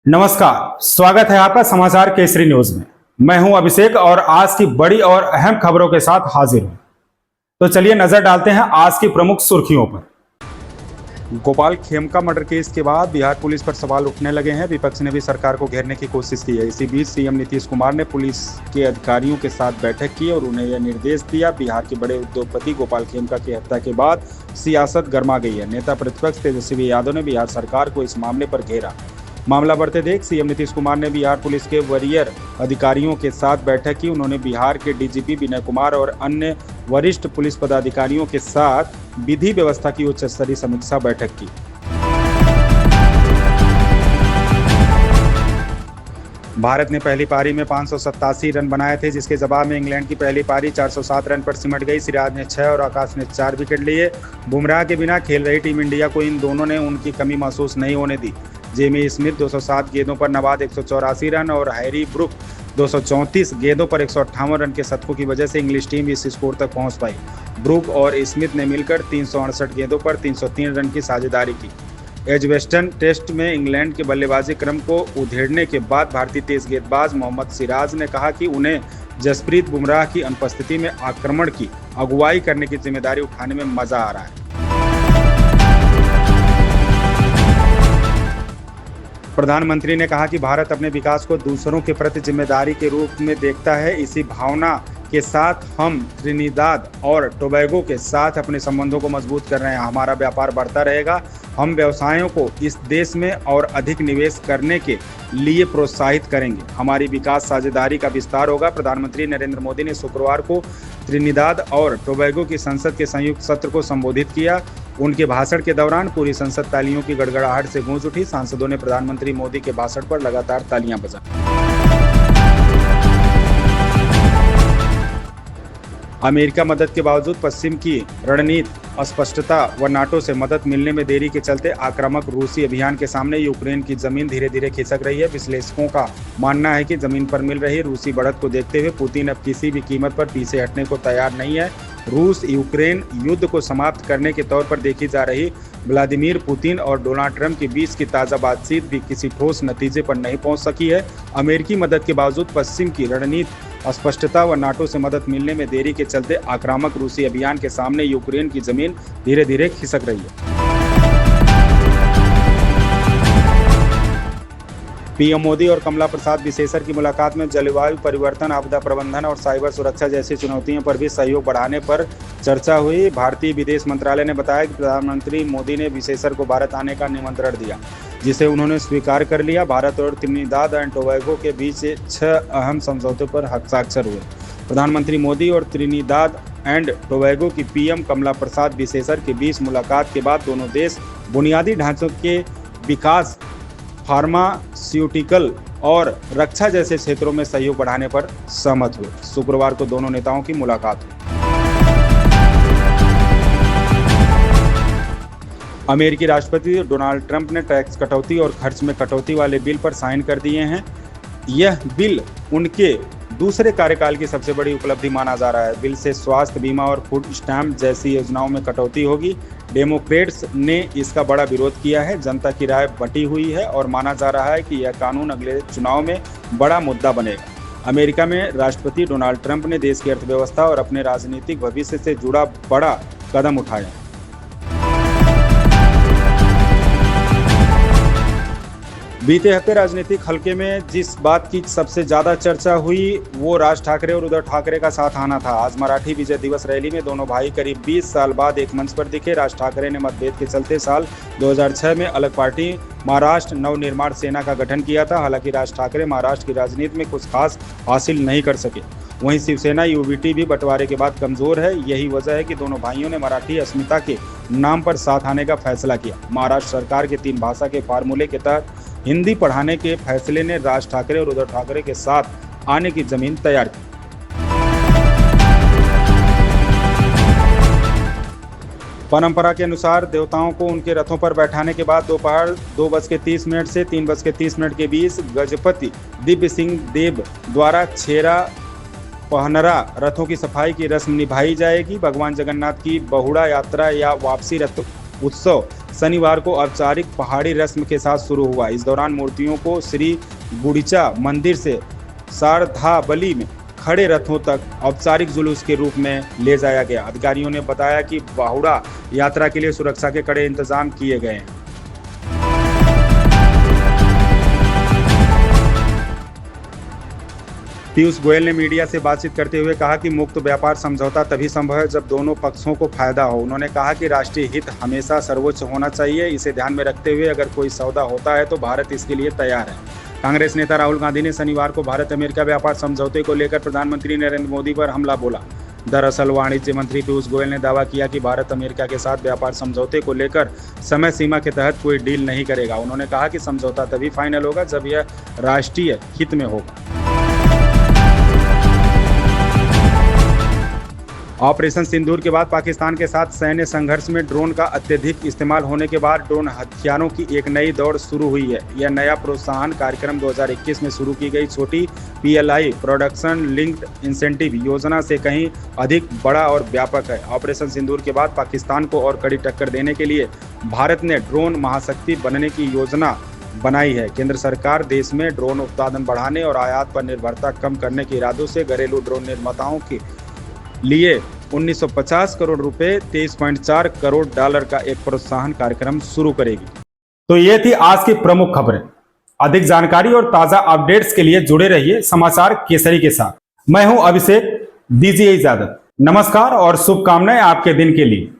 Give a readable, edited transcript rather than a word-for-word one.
नमस्कार, स्वागत है आपका समाचार केसरी न्यूज में। मैं हूं अभिषेक और आज की बड़ी और अहम खबरों के साथ हाजिर हूं। तो चलिए नजर डालते हैं आज की प्रमुख सुर्खियों पर। गोपाल खेमका मर्डर केस के बाद बिहार पुलिस पर सवाल उठने लगे हैं। विपक्ष ने भी सरकार को घेरने की कोशिश की है। इसी बीच सीएम नीतीश कुमार ने पुलिस के अधिकारियों के साथ बैठक की और उन्हें यह निर्देश दिया। बिहार के बड़े उद्योगपति गोपाल खेमका की हत्या के बाद सियासत गर्मा गई है। नेता प्रतिपक्ष तेजस्वी यादव ने बिहार सरकार को इस मामले पर घेरा। मामला बढ़ते देख सीएम नीतीश कुमार ने बिहार पुलिस के वरीय अधिकारियों के साथ बैठक की। उन्होंने बिहार के डीजीपी विनय कुमार और अन्य वरिष्ठ पुलिस पदाधिकारियों के साथ विधि व्यवस्था की उच्च स्तरीय समीक्षा बैठक की। भारत ने पहली पारी में 587 रन बनाए थे, जिसके जवाब में इंग्लैंड की पहली पारी 407 रन पर सिमट गई। सिराज ने 6 और आकाश ने 4 विकेट लिए। बुमराह के बिना खेल रही टीम इंडिया को इन दोनों ने उनकी कमी महसूस नहीं होने दी। जेमी स्मिथ 207 गेंदों पर नवाद 184 रन और हैरी ब्रुक 234 गेंदों पर 158 रन के शतकों की वजह से इंग्लिश टीम इस स्कोर तक पहुंच पाई। ब्रुक और स्मिथ ने मिलकर 368 गेंदों पर 303 रन की साझेदारी की। एजबेस्टन टेस्ट में इंग्लैंड के बल्लेबाजी क्रम को उधेड़ने के बाद भारतीय तेज गेंदबाज मोहम्मद सिराज ने कहा कि उन्हें जसप्रीत बुमराह की अनुपस्थिति में आक्रमण की अगुवाई करने की जिम्मेदारी उठाने में मजा आ रहा है। प्रधानमंत्री ने कहा कि भारत अपने विकास को दूसरों के प्रति जिम्मेदारी के रूप में देखता है। इसी भावना के साथ हम त्रिनिदाद और टोबैगो के साथ अपने संबंधों को मजबूत कर रहे हैं। हमारा व्यापार बढ़ता रहेगा। हम व्यवसायों को इस देश में और अधिक निवेश करने के लिए प्रोत्साहित करेंगे। हमारी विकास साझेदारी का विस्तार होगा। प्रधानमंत्री नरेंद्र मोदी ने शुक्रवार को त्रिनिदाद और टोबैगो की संसद के संयुक्त सत्र को संबोधित किया। उनके भाषण के दौरान पूरी संसद तालियों की गड़गड़ाहट से गूंज उठी। सांसदों ने प्रधानमंत्री मोदी के भाषण पर लगातार तालियां बजाई। अमेरिका मदद के बावजूद पश्चिम की रणनीति अस्पष्टता व नाटो से मदद मिलने में देरी के चलते आक्रामक रूसी अभियान के सामने यूक्रेन की जमीन धीरे धीरे खिसक रही है। विश्लेषकों का मानना है कि जमीन पर मिल रही रूसी बढ़त को देखते हुए पुतिन अब किसी भी कीमत पर पीछे हटने को तैयार नहीं है। रूस यूक्रेन युद्ध को समाप्त करने के तौर पर देखी जा रही व्लादिमीर पुतिन और डोनाल्ड ट्रंप के बीच की ताज़ा बातचीत भी किसी ठोस नतीजे पर नहीं पहुंच सकी है। अमेरिकी मदद के बावजूद पश्चिम की रणनीति अस्पष्टता व नाटो से मदद मिलने में देरी के चलते आक्रामक रूसी अभियान के सामने यूक्रेन की जमीन धीरे धीरे खिसक रही है। पीएम मोदी और कमला प्रसाद बिसेसर की मुलाकात में जलवायु परिवर्तन, आपदा प्रबंधन और साइबर सुरक्षा जैसी चुनौतियों पर भी सहयोग बढ़ाने पर चर्चा हुई। भारतीय विदेश मंत्रालय ने बताया कि प्रधानमंत्री मोदी ने बिसेसर को भारत आने का निमंत्रण दिया, जिसे उन्होंने स्वीकार कर लिया। भारत और त्रिनिदाद एंड टोबैगो के बीच 6 अहम समझौतों पर हस्ताक्षर हुए। प्रधानमंत्री मोदी और त्रिनिदाद एंड टोबैगो की पीएम कमला प्रसाद बिसेसर के बीच मुलाकात के बाद दोनों देश बुनियादी ढांचों के विकास, फार्मास्यूटिकल और रक्षा जैसे क्षेत्रों में सहयोग बढ़ाने पर सहमत हुए। शुक्रवार को दोनों नेताओं की मुलाकात हुई। अमेरिकी राष्ट्रपति डोनाल्ड ट्रंप ने टैक्स कटौती और खर्च में कटौती वाले बिल पर साइन कर दिए हैं। यह बिल उनके दूसरे कार्यकाल की सबसे बड़ी उपलब्धि माना जा रहा है। बिल से स्वास्थ्य बीमा और फूड स्टैम्प जैसी योजनाओं में कटौती होगी। डेमोक्रेट्स ने इसका बड़ा विरोध किया है। जनता की राय बटी हुई है और माना जा रहा है कि यह कानून अगले चुनाव में बड़ा मुद्दा बनेगा। अमेरिका में राष्ट्रपति डोनाल्ड ट्रंप ने देश की अर्थव्यवस्था और अपने राजनीतिक भविष्य से जुड़ा बड़ा कदम उठाया। बीते हफ्ते राजनीतिक हलके में जिस बात की सबसे ज़्यादा चर्चा हुई वो राज ठाकरे और उद्धव ठाकरे का साथ आना था। आज मराठी विजय दिवस रैली में दोनों भाई करीब 20 साल बाद एक मंच पर दिखे। राज ठाकरे ने मतभेद के चलते साल 2006 में अलग पार्टी महाराष्ट्र नवनिर्माण सेना का गठन किया था। हालांकि राज ठाकरे महाराष्ट्र की राजनीति में कुछ खास हासिल नहीं कर सके। वहीं शिवसेना यूबीटी भी बंटवारे के बाद कमजोर है। यही वजह है कि दोनों भाइयों ने मराठी अस्मिता के नाम पर साथ आने का फैसला किया। महाराष्ट्र सरकार के 3 भाषा के फार्मूले के तहत हिंदी पढ़ाने के फैसले ने राज ठाकरे और उद्धव ठाकरे के साथ आने की जमीन तैयार की। परंपरा के अनुसार देवताओं को उनके रथों पर बैठाने के बाद दोपहर 2:30 से 3:30 के बीच गजपति दिव्य सिंह देव द्वारा छेरा पहनरा रथों की सफाई की रस्म निभाई जाएगी। भगवान जगन्नाथ की बहुड़ा यात्रा या वापसी रथ उत्सव शनिवार को औपचारिक पहाड़ी रस्म के साथ शुरू हुआ। इस दौरान मूर्तियों को श्री गुड़िचा मंदिर से शारदाबली में खड़े रथों तक औपचारिक जुलूस के रूप में ले जाया गया। अधिकारियों ने बताया कि बाहुड़ा यात्रा के लिए सुरक्षा के कड़े इंतजाम किए गए हैं। पीयूष गोयल ने मीडिया से बातचीत करते हुए कहा कि मुक्त व्यापार समझौता तभी संभव है जब दोनों पक्षों को फायदा हो। उन्होंने कहा कि राष्ट्रीय हित हमेशा सर्वोच्च होना चाहिए। इसे ध्यान में रखते हुए अगर कोई सौदा होता है तो भारत इसके लिए तैयार है। कांग्रेस नेता राहुल गांधी ने शनिवार को भारत अमेरिका व्यापार समझौते को लेकर प्रधानमंत्री नरेंद्र मोदी पर हमला बोला। दरअसल वाणिज्य मंत्री पीयूष गोयल ने दावा किया कि भारत अमेरिका के साथ व्यापार समझौते को लेकर समय सीमा के तहत कोई डील नहीं करेगा। उन्होंने कहा कि समझौता तभी फाइनल होगा जब यह राष्ट्रीय हित में होगा। ऑपरेशन सिंदूर के बाद पाकिस्तान के साथ सैन्य संघर्ष में ड्रोन का अत्यधिक इस्तेमाल होने के बाद ड्रोन हथियारों की एक नई दौड़ शुरू हुई है। यह नया प्रोत्साहन कार्यक्रम 2021 में शुरू की गई छोटी PLI प्रोडक्शन लिंक्ड इंसेंटिव योजना से कहीं अधिक बड़ा और व्यापक है। ऑपरेशन सिंदूर के बाद पाकिस्तान को और कड़ी टक्कर देने के लिए भारत ने ड्रोन महाशक्ति बनने की योजना बनाई है। केंद्र सरकार देश में ड्रोन उत्पादन बढ़ाने और आयात पर निर्भरता कम करने के इरादों से घरेलू ड्रोन निर्माताओं के लिए 1950 करोड़ रुपए 23.4 करोड़ डॉलर का एक प्रोत्साहन कार्यक्रम शुरू करेगी। तो ये थी आज की प्रमुख खबरें। अधिक जानकारी और ताजा अपडेट्स के लिए जुड़े रहिए समाचार केसरी के साथ। मैं हूं अभिषेक, दीजिए इजाजत। नमस्कार और शुभकामनाएं आपके दिन के लिए।